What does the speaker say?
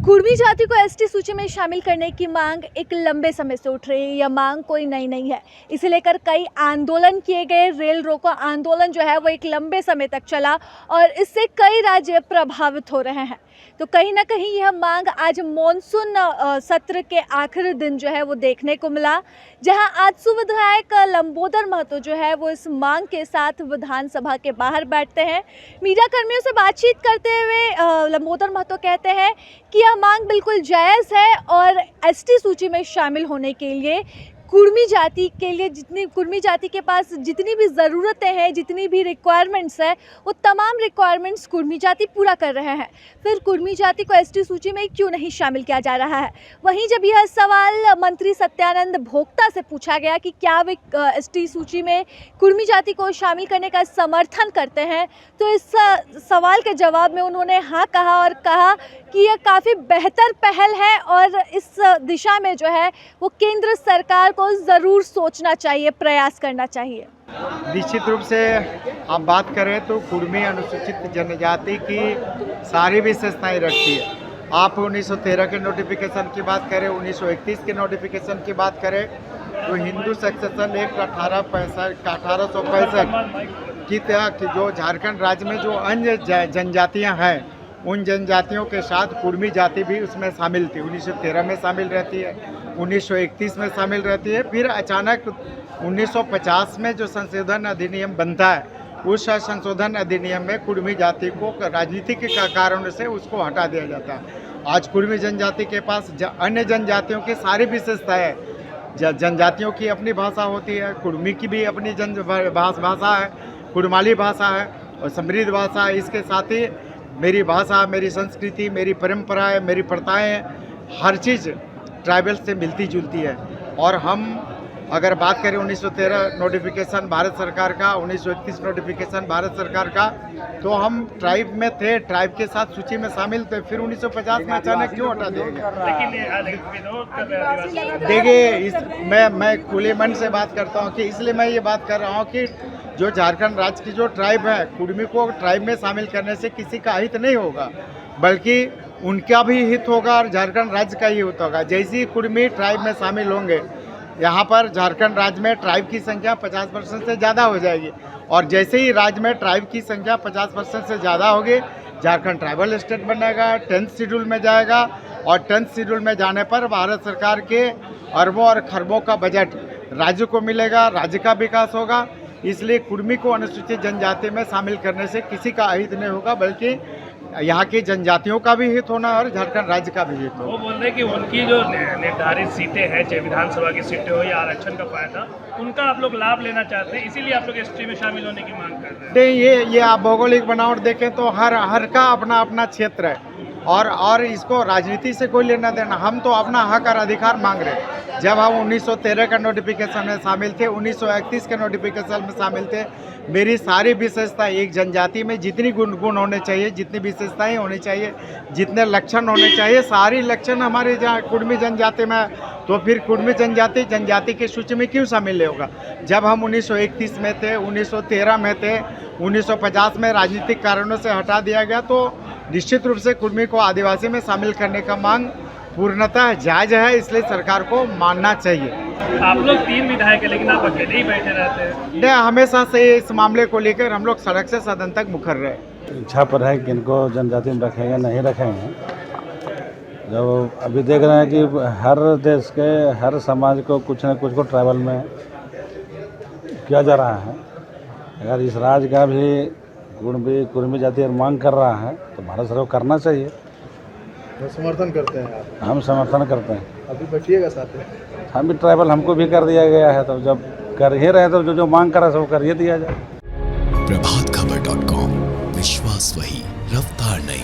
कुर्मी जाति को एसटी सूची में शामिल करने की मांग एक लंबे समय से उठ रही है। यह मांग कोई नई नहीं है। इसे लेकर कई आंदोलन किए गए। रेल रोको आंदोलन जो है वो एक लंबे समय तक चला और इससे कई राज्य प्रभावित हो रहे हैं। तो कहीं ना कहीं यह मांग आज मॉनसून सत्र के आखिरी दिन जो है वो देखने को मिला, जहां आजसू विधायक लंबोदर महतो जो है वो इस मांग के साथ विधानसभा के बाहर बैठते हैं। मीडिया कर्मियों से बातचीत करते हुए लंबोदर महतो कहते हैं कि यह मांग बिल्कुल जायज़ है और एसटी सूची में शामिल होने के लिए कुर्मी जाति के पास जितनी भी ज़रूरतें हैं, जितनी भी रिक्वायरमेंट्स है, वो तमाम रिक्वायरमेंट्स कुर्मी जाति पूरा कर रहे हैं। फिर कुर्मी जाति को एसटी सूची में क्यों नहीं शामिल किया जा रहा है? वहीं जब यह सवाल मंत्री सत्यानंद भोक्ता से पूछा गया कि क्या वे एसटी सूची में कुर्मी जाति को शामिल करने का समर्थन करते हैं, तो इस सवाल के जवाब में उन्होंने हाँ कहा और कहा कि यह काफ़ी बेहतर पहल है और इस दिशा में जो है वो केंद्र सरकार को ज़रूर सोचना चाहिए, प्रयास करना चाहिए। निश्चित रूप से आप बात करें तो कुर्मी अनुसूचित जनजाति की सारी विशेषताएं रखती है। आप 1913 के नोटिफिकेशन की बात करें, 1931 के नोटिफिकेशन की बात करें, तो हिंदू सक्सेशन एक्ट 1865 की तहत जो झारखंड राज्य में जो अन्य जनजातियां हैं, उन जनजातियों के साथ कुर्मी जाति भी उसमें शामिल थी। 1913 में शामिल रहती है, 1931 में शामिल रहती है। फिर अचानक 1950 में जो संशोधन अधिनियम बनता है, उस संशोधन अधिनियम में कुर्मी जाति को राजनीतिक कारणों से उसको हटा दिया जाता है। आज कुर्मी जनजाति के पास अन्य जनजातियों की सारी विशेषताएं है। जनजातियों की अपनी भाषा होती है, कुर्मी की भी अपनी भाषा है, कुड़माली भाषा है और समृद्ध भाषा है। इसके साथ ही मेरी भाषा, मेरी संस्कृति, मेरी परंपराएं, मेरी प्रथाएं, हर चीज़ ट्राइबल से मिलती जुलती है। और हम अगर बात करें 1913 नोटिफिकेशन भारत सरकार का, 1931 नोटिफिकेशन भारत सरकार का, तो हम ट्राइब में थे, ट्राइब के साथ सूची में शामिल थे। फिर 1950 में अचानक क्यों हटा दिया गया? देखिए, मैं खुले मन से बात करता हूँ कि इसलिए मैं ये बात कर रहा हूँ कि जो झारखंड राज्य की जो ट्राइब है, कुर्मी को ट्राइब में शामिल करने से किसी का हित नहीं होगा, बल्कि उनका भी हित होगा और झारखंड राज्य का ही हित होगा। जैसे ही कुर्मी ट्राइब में शामिल होंगे, यहाँ पर झारखंड राज्य में ट्राइब की संख्या 50% से ज़्यादा हो जाएगी और जैसे ही राज्य में ट्राइब की संख्या 50% से ज़्यादा होगी, झारखंड ट्राइबल स्टेट बनेगा, 10th शेड्यूल में जाएगा और 10th शेड्यूल में जाने पर भारत सरकार के अरबों और खरबों का बजट राज्य को मिलेगा, राज्य का विकास होगा। इसलिए कुर्मी को अनुसूचित जनजाति में शामिल करने से किसी का हित नहीं होगा, बल्कि यहाँ की जनजातियों का भी हित होना और झारखंड राज्य का भी हित होगा। वो बोल रहे हैं कि उनकी जो निर्धारित सीटें हैं, चाहे विधानसभा की सीटें हो या आरक्षण का फायदा, उनका आप लोग लाभ लेना चाहते हैं, इसीलिए आप लोग एसटी में शामिल होने की मांग कर रहे हैं। ये आप भौगोलिक बनावट देखें तो हर का अपना अपना क्षेत्र है और इसको राजनीति से कोई लेना देना। हम तो अपना हक और अधिकार मांग रहे हैं। जब हम 1913 का नोटिफिकेशन में शामिल थे, 1931 के नोटिफिकेशन में शामिल थे, मेरी सारी विशेषता एक जनजाति में जितनी गुण होने चाहिए, जितनी विशेषताएं होनी चाहिए, जितने लक्षण होने चाहिए, सारी लक्षण हमारे कुर्मी जनजाति में, तो फिर कुर्मी जनजाति की सूची में क्यों शामिल नहीं होगा? जब हम 1931 में थे, 1913 में थे, 1950 में राजनीतिक कारणों से हटा दिया गया, तो निश्चित रूप से कुर्मी को आदिवासी में शामिल करने का मांग पूर्णतः जायज़ है, इसलिए सरकार को मानना चाहिए। आप लोग 3 विधायक हैं, लेकिन आप अकेले ही बैठे रहते हैं। नहीं, हमेशा से इस मामले को लेकर हम लोग सड़क से सदन तक मुखर रहे। इच्छा पर है कि इनको जनजाति में रखेंगे नहीं रखेंगे। जब अभी देख रहे हैं कि हर देश के हर समाज को कुछ न कुछ को ट्राइबल में किया जा रहा है। अगर इस राज्य का भी कुर्मी जाति मांग कर रहा है तो भारत सरकार को करना चाहिए। तो समर्थन करते हैं आप? हम समर्थन करते हैं। अभी बैठिएगा साथ में? हम भी ट्राइबल, हमको भी कर दिया गया है, तो जब कर ही रहे तो जो मांग कर रहा है सब कर ही दिया जाए। प्रभातखबर.com, विश्वास वही, रफ्तार नहीं।